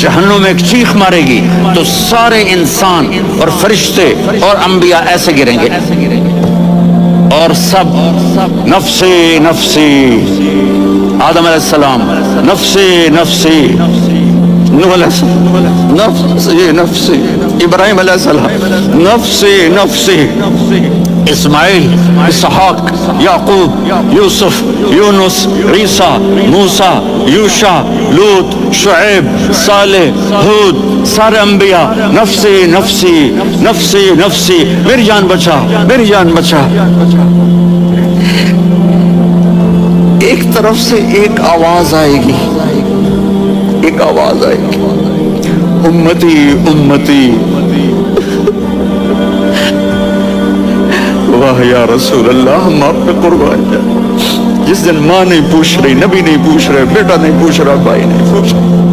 جہنم ایک چیخ مارے گی تو سارے انسان اور فرشتے اور انبیاء ایسے گریں گے اور سب نفسی نفسی، آدم علیہ السلام نفسی نفسی، نوح علیہ السلام نفسی نفسی، ابراہیم علیہ السلام نفسی نفسی، اسماعیل، اسحاق، یعقوب، یوسف، یونس، عیسیٰ، موسیٰ، یوشع، لوط، شعیب، صالح، ہود، سارے انبیاء نفسی نفسی نفسی نفسی، میری جان بچا میری جان بچا۔ ایک طرف سے ایک آواز آئے گی، ایک آواز آئے گی، امتی امتی، واہ یا رسول اللہ، ہم آپ پہ قربان جائیں۔ جس دن ماں نہیں پوچھ رہی، نبی نہیں پوچھ رہے، بیٹا نہیں پوچھ رہا، بھائی نہیں پوچھ رہا،